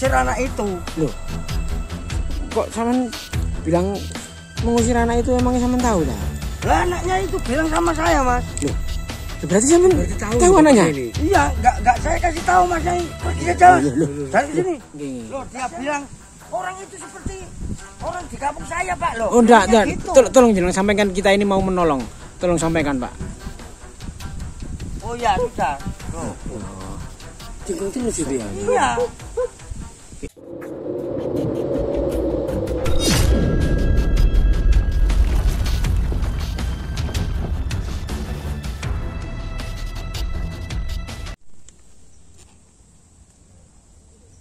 mengusir anak itu. Loh, kok Saman bilang mengusir anak itu, emangnya Saman tahu dah? Lah anaknya itu bilang sama saya, Mas. Loh, berarti Saman tahu anaknya? Iya, enggak saya kasih tahu Mas, saya pergi aja. Dari sini. Loh, dia bilang orang itu seperti orang di kampung saya, Pak. Loh. Oh, enggak. Gitu. Tolong jangan sampaikan, kita ini mau menolong. Tolong sampaikan, Pak. Oh ya, sudah. Loh. Tinggal terus itu ya. Iya.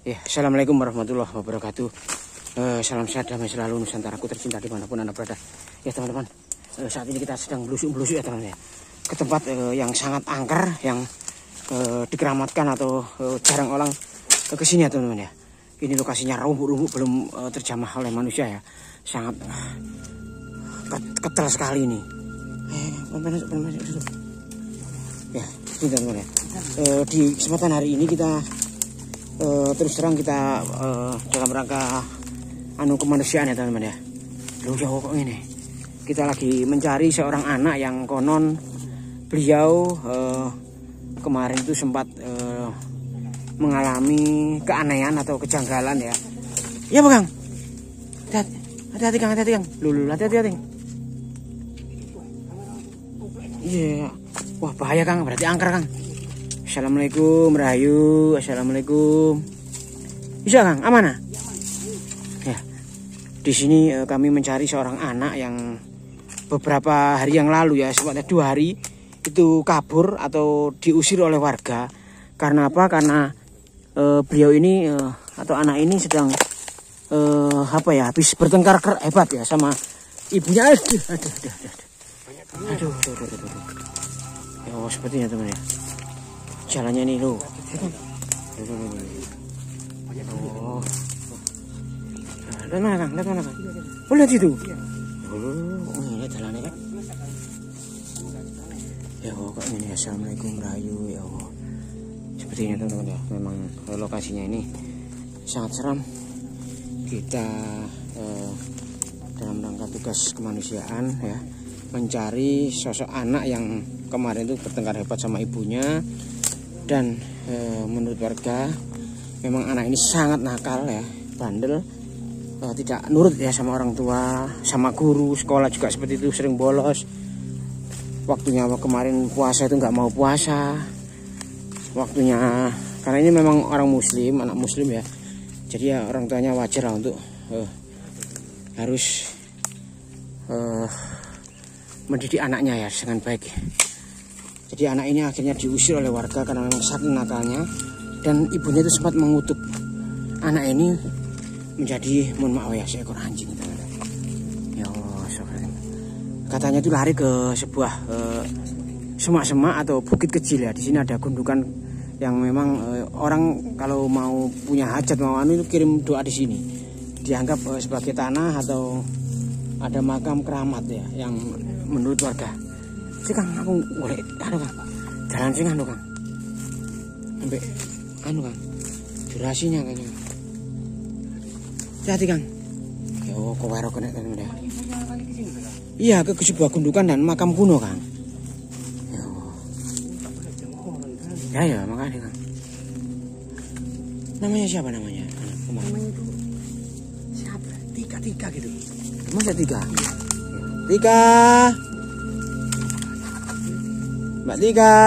Ya, assalamualaikum warahmatullahi wabarakatuh. Salam sehat damai selalu Nusantaraku tercinta dimanapun Anda berada. Ya teman-teman, saat ini kita sedang belusuk-belusuk ya teman-teman ya, ke tempat yang sangat angker, yang dikeramatkan atau jarang orang kesini ya teman-teman ya. Ini lokasinya rumput-rumput belum terjamah oleh manusia ya, sangat ketel sekali ini. Ya, ini teman-teman ya. Di kesempatan hari ini kita terus terang kita dalam rangka kemanusiaan ya teman-teman ya. Loh jauh kok ini. Kita lagi mencari seorang anak yang konon beliau kemarin itu sempat mengalami keanehan atau kejanggalan ya. Iya Bang. Hati-hati Kang, hati-hati Kang. Lulu, hati-hati. Iya. Wah bahaya Kang, berarti angker Kang. Assalamualaikum, Rahayu. Assalamualaikum. Bisa Kang, aman? Ya. Di sini kami mencari seorang anak yang beberapa hari yang lalu ya, sepatutnya 2 hari itu kabur atau diusir oleh warga. Karena apa? Karena beliau ini atau anak ini sedang habis bertengkar hebat ya sama ibunya. Aduh. Ya sepertinya teman ya. Jalannya nih loh. Oh. Lihat mana Kang? Oh lihat itu. Oh ini jalannya kan. Ya kok ini. Assalamualaikum Rahayu ya Allah. Sepertinya teman-teman ya, memang lokasinya ini sangat seram. Kita dalam rangka tugas kemanusiaan ya, mencari sosok anak yang kemarin itu bertengkar hebat sama ibunya. Dan menurut warga memang anak ini sangat nakal ya, bandel, tidak nurut ya sama orang tua, sama guru, sekolah juga seperti itu, sering bolos. Waktunya kemarin puasa itu nggak mau puasa. Waktunya, karena ini memang orang muslim, anak muslim ya, jadi ya orang tuanya wajar lah untuk harus mendidik anaknya ya dengan baik. Jadi anak ini akhirnya diusir oleh warga karena memang saking nakalnya, dan ibunya itu sempat mengutuk anak ini menjadi, mohon maaf ya, seekor anjing. Ya Allah, katanya itu lari ke sebuah semak-semak atau bukit kecil ya. Di sini ada gundukan yang memang orang kalau mau punya hajat mau itu kirim doa di sini. Dianggap sebagai tanah atau ada makam keramat ya, yang menurut warga. Sih Kang, aku boleh Kang, jalan sih Kang, sampai Kang, durasinya kayaknya. Hati Kang. Yo, kok waro kena kan udah. Iya, ke sebuah gundukan dan makam kuno Kang. Ya, makanya Kang. Namanya siapa namanya? Namanya itu siapa? Tika gitu. Masa Tika? Tika. Mbak Tika.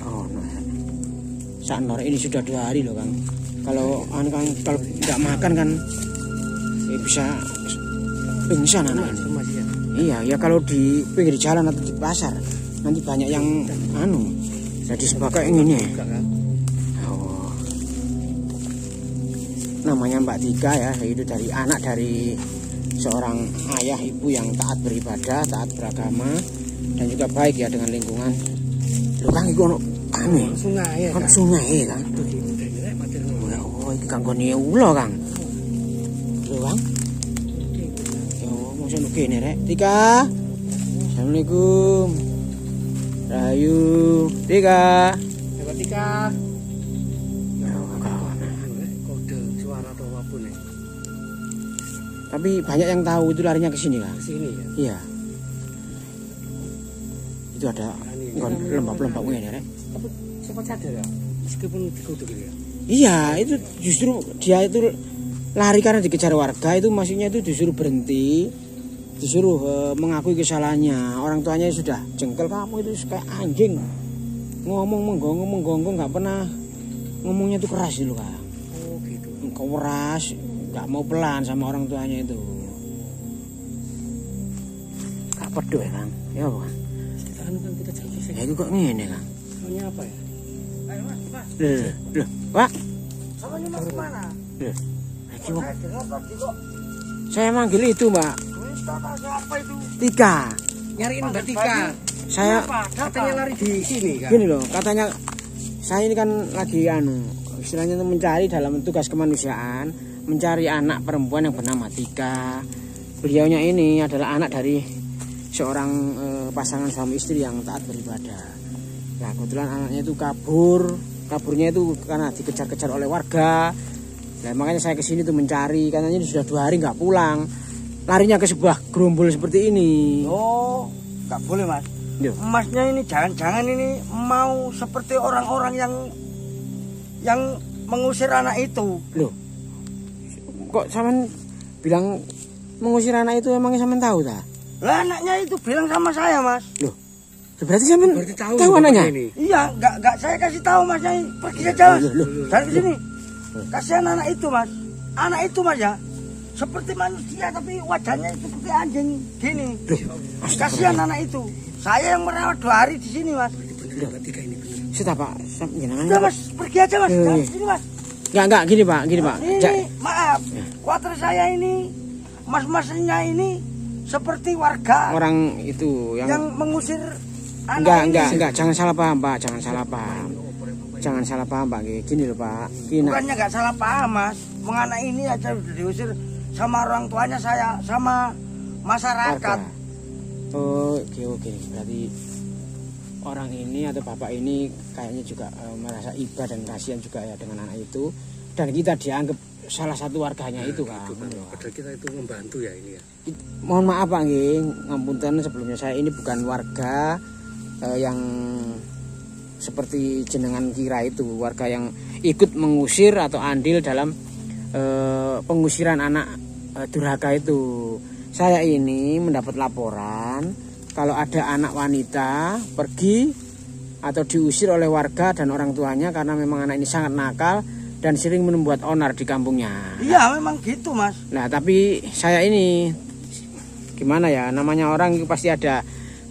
Oh, no. Saat Nor ini sudah 2 hari loh Kang. Kalau nggak makan kan bisa pingsan anak ini. Iya, ya kalau di pinggir jalan atau di pasar nanti banyak yang jadi sebagai ini. Oh. Namanya Mbak Tika ya, itu dari anak dari seorang ayah ibu yang taat beribadah, taat beragama, dan juga baik ya dengan lingkungan. Lho Kang iku ono sungai ya. Kan sungai Kang. Oh, iki Kang gone ulo Kang. Lho Kang. Yo, mosok kene rek. Tika. Assalamualaikum. Rayu, Tika. Coba Tika. Kode suara atau apapun ya. Tapi banyak yang tahu itu larinya ke sini kan? Ke sini ya. Iya. Itu ada lembab-lembab ini ya, Rek. Tapi sempat sadar ya, meskipun dikutuk gitu ya. Iya, itu justru dia itu lari karena dikejar warga, itu maksudnya itu disuruh berhenti, disuruh mengakui kesalahannya. Orang tuanya sudah jengkel, kamu itu kayak anjing, ngomong menggonggong nggak pernah ngomongnya itu keras dulu kan. Oh gitu. Keras, nggak mau pelan sama orang tuanya itu. Gak pedo ya Kang, ya apa Kang? Kita jalan sih. Ya itu kok ngene Kang. Soalnya apa ya? Ayo mas. Loh, Pak. Sama ini mas kemana? Loh, Saya dengar tadi kok. saya manggil itu Mbak. Siapa itu? Tika. Nyariin Mbak Tika. Saya Katanya lari di sini kan? gini loh, katanya saya ini kan lagi istilahnya itu mencari dalam tugas kemanusiaan, mencari anak perempuan yang bernama Tika. Beliaunya ini adalah anak dari seorang pasangan suami istri yang taat beribadah. Nah kebetulan anaknya itu kaburnya itu karena dikejar-kejar oleh warga. Nah makanya saya kesini tuh mencari, katanya sudah 2 hari nggak pulang. Larinya ke sebuah gerombol seperti ini. Oh, nggak boleh mas. Yo. Masnya ini jangan-jangan ini mau seperti orang-orang yang mengusir anak itu. Loh, kok sampean bilang mengusir anak itu, emangnya sampean tahu tak? Lah anaknya itu bilang sama saya mas. Loh, berarti sampean tahu anaknya? Iya, nggak saya kasih tahu masnya ini. Pergi saja mas. Dari sini. Kasihan anak itu mas. Anak itu mas ya. Seperti manusia tapi wajahnya seperti anjing gini. Kasihan anak itu. Saya yang merawat 2 hari di sini mas. Sudah Pak, jenengan. Sudah mas, pergi aja mas. Dari sini mas. Enggak, gini Pak. Ini maaf, kuarter saya ini, mas-masnya ini seperti warga orang itu yang mengusir anak enggak, jangan salah paham Pak, jangan salah paham Pak. Gini loh Pak. Bukannya enggak salah paham mas, menganak ini aja udah diusir sama orang tuanya saya, sama masyarakat. Oh, oke. Berarti orang ini atau bapak ini kayaknya juga merasa iba dan kasihan juga ya dengan anak itu, dan kita dianggap salah satu warganya itu kan. Padahal kita itu membantu ya ini ya. Mohon maaf Pak nggih, ngapunten sebelumnya, saya ini bukan warga yang seperti jenengan kira itu, warga yang ikut mengusir atau andil dalam pengusiran anak durhaka itu. Saya ini mendapat laporan kalau ada anak wanita pergi atau diusir oleh warga dan orang tuanya karena memang anak ini sangat nakal dan sering membuat onar di kampungnya. Iya memang gitu mas. Nah tapi saya ini gimana ya, namanya orang itu pasti ada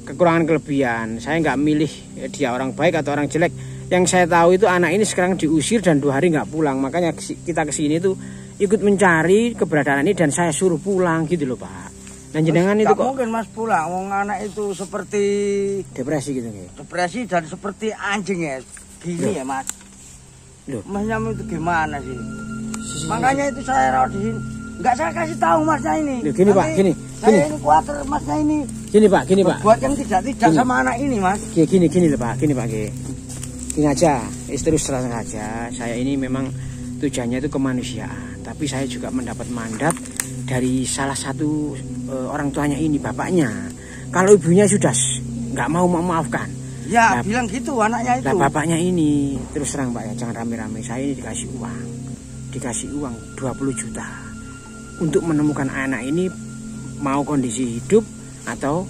kekurangan kelebihan. Saya nggak milih dia orang baik atau orang jelek. Yang saya tahu itu anak ini sekarang diusir dan 2 hari nggak pulang. Makanya kita kesini tuh ikut mencari keberadaan ini dan saya suruh pulang gitu loh Pak. Dan jenengan itu kok mungkin mas pulang, wong anak itu seperti depresi gitu nih. Depresi dan seperti anjing ya. Gini ya mas. Loh. Masnya itu gimana sih? Makanya itu saya rawat di sini. Nggak saya kasih tahu masnya ini. Loh, gini Pak, gini. Saya ini kuatir masnya ini. Gini Pak. Buat yang tidak sama anak ini mas. Gini loh Pak, gini. Gini aja, terus terang saja. Saya ini memang tujuannya itu kemanusiaan, tapi saya juga mendapat mandat dari salah satu orang tuanya ini, bapaknya. Kalau ibunya sudah nggak mau memaafkan. Ya, bilang gitu anaknya itu. Nah, bapaknya ini terus terang Pak ya, jangan rame-rame. Saya ini dikasih uang 20 juta untuk menemukan anak ini mau kondisi hidup atau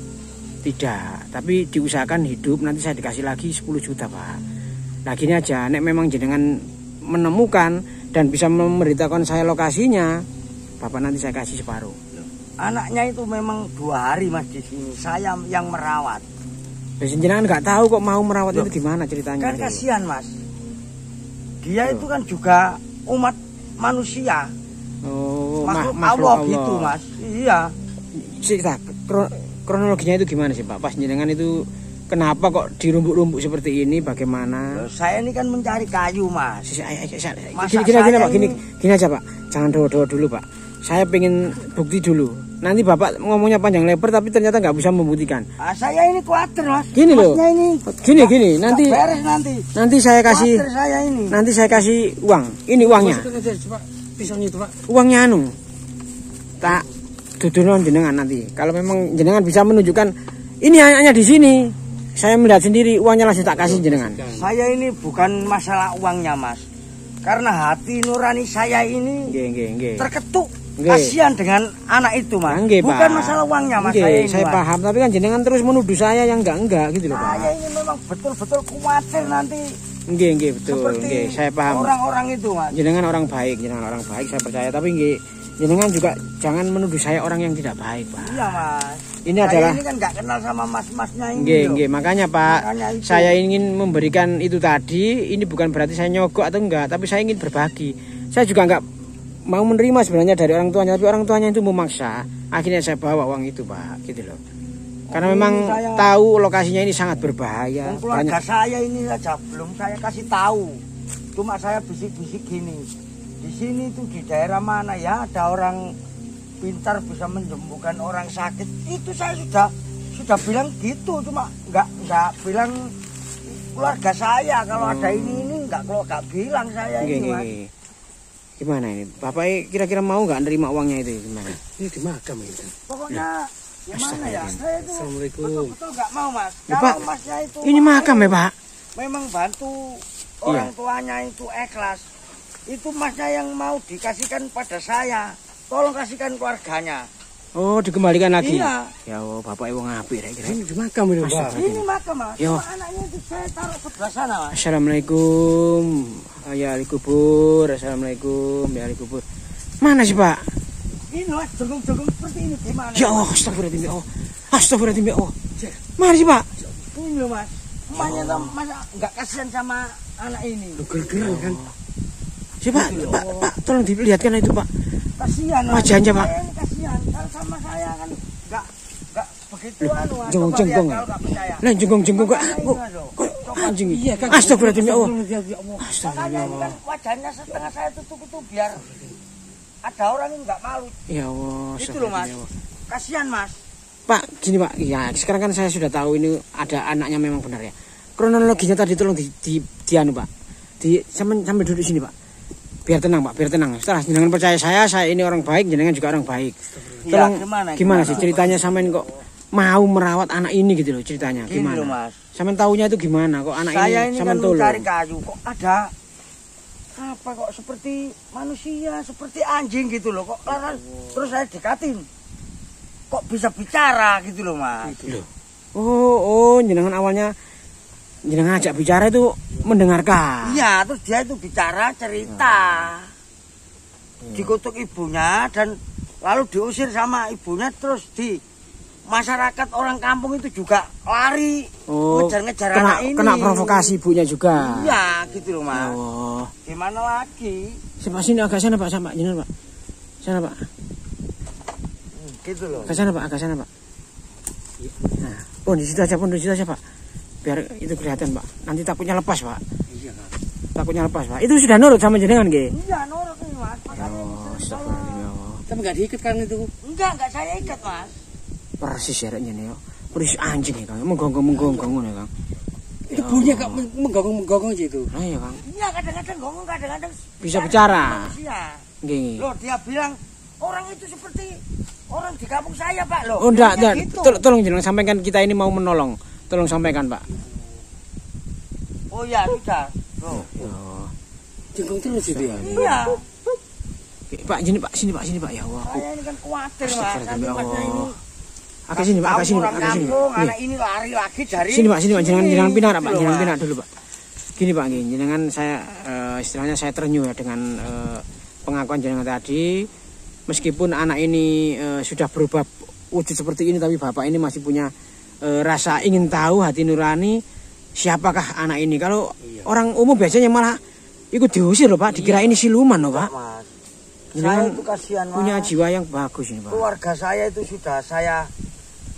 tidak. Tapi diusahakan hidup, nanti saya dikasih lagi 10 juta Pak. Nah gini aja, nek memang jenengan menemukan dan bisa memberitakan saya lokasinya, Bapak nanti saya kasih separuh. Anaknya itu memang 2 hari mas di sini, saya yang merawat. Jenengan nggak tahu kok mau merawat itu gimana ceritanya? Kan kasihan mas, dia itu kan juga umat manusia. Oh, makhluk Allah gitu mas. Iya. Cerita kronologinya itu gimana sih Pak? Pas jenengan itu kenapa kok dirumbuk-rumbuk seperti ini? Bagaimana? Saya ini kan mencari kayu mas. Gini aja Pak, gini aja Pak. Jangan doa-doa dulu Pak. Saya pengen bukti dulu. Nanti Bapak ngomongnya panjang lebar tapi ternyata nggak bisa membuktikan. Saya ini khawatir, Mas. Gini loh. Gini. Nanti saya kasih. Nanti saya kasih uang. Ini uangnya. Pisaunya itu, Pak. Uangnya anu. Tak dudunon jenengan nanti. Kalau memang jenengan bisa menunjukkan ini hanya di sini. Saya melihat sendiri uangnya langsung tak kasih jenengan. Saya ini bukan masalah uangnya, Mas. Karena hati nurani saya ini terketuk. Kasihan dengan anak itu, Mas. Bukan masalah uangnya, Mas. Saya paham, tapi kan jenengan terus menuduh saya yang enggak gitu loh, Pak. Saya ini memang betul-betul khawatir nanti. Betul. Saya paham. Orang-orang itu, Mas. Jenengan orang baik, saya percaya. Tapi jenengan juga jangan menuduh saya orang yang tidak baik, Pak. Iya, Mas. Ini adalah ini kan nggak kenal sama mas-masnya ini. Makanya Pak, saya ingin memberikan itu tadi. Ini bukan berarti saya nyogok atau enggak, tapi saya ingin berbagi. Saya juga enggak mau menerima sebenarnya dari orang tuanya, tapi orang tuanya itu memaksa. Akhirnya saya bawa uang itu, Pak, gitu loh. Karena memang tahu lokasinya ini sangat berbahaya. Keluarga saya ini saja belum saya kasih tahu. Cuma saya bisik-bisik gini. Di sini tuh di daerah mana ya ada orang pintar bisa menyembuhkan orang sakit. Itu saya sudah bilang gitu, cuma nggak bilang keluarga saya kalau ada ini nggak bilang saya ini, Mas. Gimana ini? Bapak kira-kira mau nggak nerima uangnya itu gimana? Ini di makam ini. Pokoknya gimana ya? Saya itu Assalamualaikum. Betul nggak mau, Mas. Ya, kalau Pak, Masnya itu ini makam ya, Pak? Memang bantu orang tuanya itu ikhlas. Itu Masnya yang mau dikasihkan pada saya. Tolong kasihkan keluarganya. Oh, dikembalikan lagi? Iya. Ya Allah, Bapak ibu ngapir ya kira. Ini di makam ini, Pak. Ini makam, Mas. Yo. Anaknya itu saya taruh sebelah sana, Mas. Assalamualaikum. Ya ahli kubur. Assalamualaikum ya ahli kubur. Mana sih, Pak? Ini, Mas, jenggung-jenggung seperti ini gimana? Ya Allah, astagfirullahaladzim ya Allah. Astagfirullahaladzim ya Allah. Mana sih, Pak? Ini loh, Mas. Emaknya tuh masa nggak kasihan sama anak ini. Ger-geran kan. Si Pak, Pak, tolong dilihatkan itu, Pak. Kasihan, Mas. Wajahnya, Pak. Saya ini kasihan. Kalau sama saya kan nggak begitu anu, Mas. Jenggung-jenggung. Coba lihat kalau nggak percaya. Lah jenggung-jenggung kok. Makanya ini, Mas, loh. Kok anjing itu? Iya kan. Astagfirullahaladzim ya Allah. Makanya ini kan wajahnya setengah saya tutup itu biar ada orang yang nggak malu. Ya Allah. Itu loh, Mas. Kasihan, Mas. Pak, gini Pak. Ya, sekarang kan saya sudah tahu ini ada anaknya memang benar ya. Kronologinya tadi tolong di anu, Pak. Sampai duduk sini, Pak. Biar tenang, Pak, biar tenang. Setelah jenengan percaya saya ini orang baik, jenengan juga orang baik. Tolong gimana sih ceritanya sampean kok mau merawat anak ini gitu loh ceritanya gimana? Gini loh, Mas. Sampean taunya itu gimana kok anak Saya ini kan sampean tolong? mencari kayu kok ada apa kok seperti manusia, seperti anjing gitu loh kok terus saya dekatin. Kok bisa bicara gitu loh, Mas. Loh. Oh, jenengan awalnya jenengan ajak bicara itu mendengarkan. Iya, terus dia itu bicara cerita. Dikutuk ibunya dan lalu diusir sama ibunya terus di masyarakat orang kampung itu juga lari ngejar-ngejar anak ini. Kena provokasi ibunya juga. Iya, gitu loh, Mas. Oh. Gimana lagi? Sini agak sana, Pak, sama jenengan, Pak. Sana, Pak. Gitu loh. Agak sana, Pak, agak sana, Pak. Nah, di situ aja, Pak. Biar itu kelihatan, Pak. Nanti takutnya lepas, Pak. Iya, Pak. Takutnya lepas, Pak. Itu sudah nurut sama jenengan, nggih? Iya, nurut nih, Mas. Tapi nggak diikat kan itu? Enggak saya ikat, Mas. Persis ya ini yo. Persis anjing ya, Kang. Menggonggong ya, Kang. Itu bunyinya kak menggonggong aja itu. Nah, iya, Kang. Iya, kadang-kadang ngomong, kadang-kadang bisa bicara. Nggih. Loh, dia bilang orang itu seperti orang di kampung saya, Pak, loh. Oh, enggak. Gitu. Tolong jenengan sampaikan kita ini mau menolong. Tolong sampaikan, Pak. Oh iya, sudah. Loh. Jengkong terus itu ya. Iya. Pak, sini Pak. Ya Allah. Saya ini kan khawatir, Mas. Nanti Masnya ini Agak sini, Pak. Anak ini lari lagi dari sini, Pak. Jangan pindah, Pak. Jangan pindah dulu, Pak. Gini, Pak, jenengan saya istilahnya saya terenyuh ya dengan pengakuan jenengan tadi. Meskipun anak ini sudah berubah wujud seperti ini, tapi Bapak ini masih punya rasa ingin tahu hati nurani siapakah anak ini. Kalau orang umum biasanya malah ikut diusir loh, Pak. Dikira ini siluman loh, Pak. Saya itu kasihan, Mas. Punya jiwa yang bagus ini, Pak. Keluarga saya itu sudah saya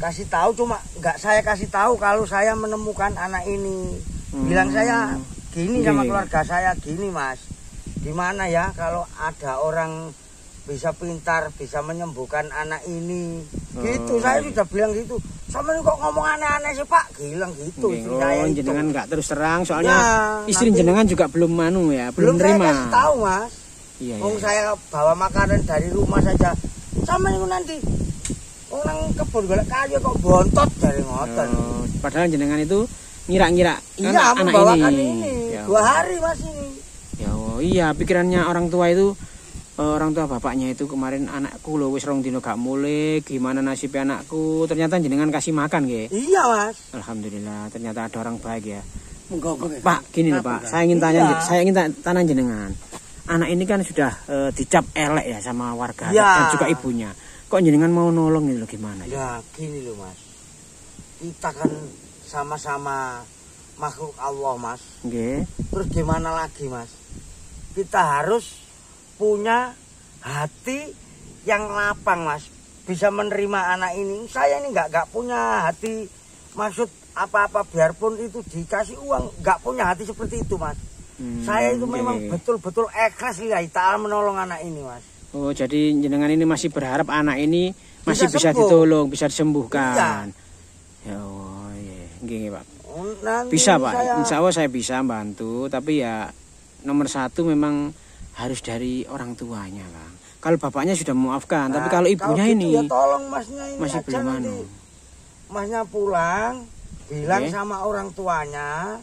kasih tahu, cuma nggak saya kasih tahu kalau saya menemukan anak ini. Bilang saya gini sama keluarga saya, gini, Mas. Gimana ya kalau ada orang bisa pintar, bisa menyembuhkan anak ini. Gitu, saya sudah bilang gitu. Sama ini kok ngomong aneh-aneh sih Pak, bilang gitu. Oh, jenengan nggak terus terang, soalnya ya, istri jenengan juga belum belum terima. Saya kasih tahu Mas. Iya, Saya bawa makanan dari rumah saja. Sama itu nanti orang kebun golek kayu kok bontot dari ngoten. Padahal jenengan itu ngira-ngira anak ini. Ya, 2 hari Mas ini. Ya, iya pikirannya orang tua itu. Orang tua bapaknya itu kemarin anakku loh wis 2 dino gak mulai, gimana nasib anakku, ternyata jenengan kasih makan nggih. Iya Mas. Alhamdulillah ternyata ada orang baik ya. Menggogok. Pak gini loh Pak, saya ingin tanya jenengan. Anak ini kan sudah dicap elek ya sama warga dan juga ibunya. Kok jenengan mau nolong itu gimana ya? Ya gini loh Mas, kita kan sama-sama makhluk Allah Mas. Nggih. Terus gimana lagi Mas? Kita harus punya hati yang lapang Mas, bisa menerima anak ini. Saya ini nggak punya hati maksud apa-apa, biarpun itu dikasih uang, nggak punya hati seperti itu Mas. Saya itu memang betul-betul ikhlas lillahi ta'ala menolong anak ini Mas. Oh, jadi jenengan ini masih berharap anak ini masih bisa ditolong, bisa disembuhkan. Ya Allah, iya Pak. Bisa Pak, insya Allah saya bisa bantu, tapi ya nomor 1 memang harus dari orang tuanya Kang. Kalau bapaknya sudah memaafkan, tapi kalau ibunya ini ya tolong Masnya ini masih belum nanti Masnya pulang bilang sama orang tuanya,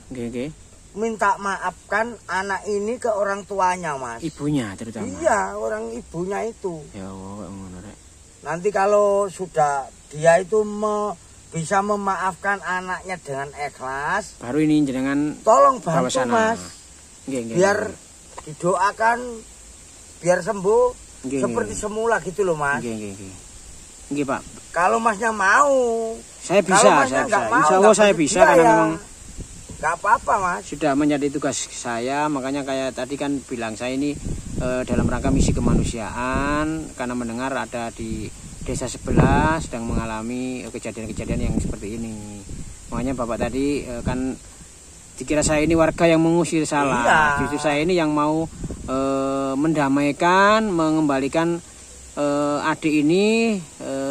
minta maafkan anak ini ke orang tuanya Mas. Ibunya terutama. Iya, orang ibunya itu. Ya Allah, nanti kalau sudah dia itu bisa memaafkan anaknya dengan ikhlas, baru ini jenengan tolong bantu Mas. Biar didoakan biar sembuh seperti semula gitu loh Mas. Nggih Pak. Kalau Masnya mau, saya bisa, insya Allah saya bisa karena memang nggak apa-apa Mas. Sudah menjadi tugas saya, makanya kayak tadi kan bilang saya ini dalam rangka misi kemanusiaan karena mendengar ada di desa sebelah sedang mengalami kejadian-kejadian yang seperti ini. Makanya Bapak tadi kan dikira saya ini warga yang mengusir salah. Iya. Justru saya ini yang mau mendamaikan, mengembalikan adik ini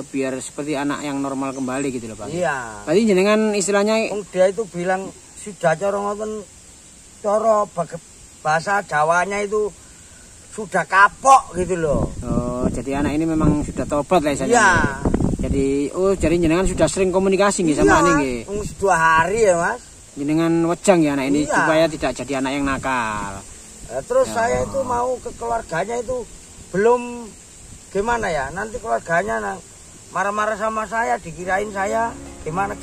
biar seperti anak yang normal kembali gitu loh Pak. Iya. Berarti jenengan istilahnya dia itu bilang sudah cara bahasa Jawanya itu sudah kapok gitu loh. Oh, jadi anak ini memang sudah tobat lah istilahnya. Iya. Jadi jenengan sudah sering komunikasi nggih sama ini nggih. 2 hari ya Mas. Jenengan wejang ya anak ini supaya tidak jadi anak yang nakal. Terus saya itu mau ke keluarganya itu belum gimana ya, nanti keluarganya marah-marah sama saya, dikirain saya gimana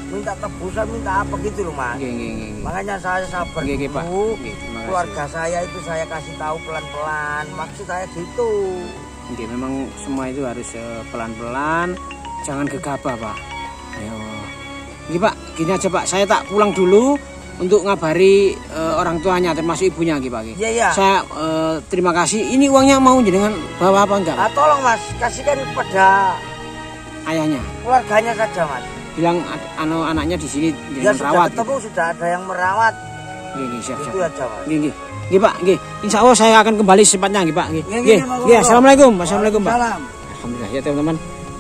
minta tebusan, minta apa gitu loh Mas. Makanya saya sabar dulu. Keluarga saya itu saya kasih tahu pelan-pelan, maksud saya gitu. Memang semua itu harus pelan-pelan, jangan gegabah Pak. Ayo. Ini Pak, gini aja Pak, saya tak pulang dulu untuk ngabari orang tuanya termasuk ibunya Pak. Iya. Saya terima kasih. Ini uangnya mau jenengan bawa apa enggak? Tolong Mas, kasihkan kepada ayahnya. Keluarganya saja Mas. Bilang anaknya di sini jenengan rawat. Ketemu sudah ada yang merawat. Siap. Itu aja Mas. Nggih Pak, nggih. Insya Allah saya akan kembali secepatnya nggih Pak. Nggih. Assalamualaikum. Assalamualaikum Pak. Alhamdulillah ya teman-teman.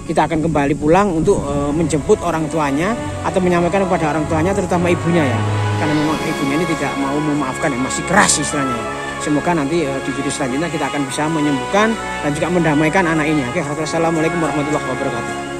Kita akan kembali pulang untuk menjemput orang tuanya atau menyampaikan kepada orang tuanya terutama ibunya ya. Karena memang ibunya ini tidak mau memaafkan ya, masih keras istilahnya ya. Semoga nanti di video selanjutnya kita akan bisa menyembuhkan dan juga mendamaikan anak ini. Oke, assalamualaikum warahmatullahi wabarakatuh.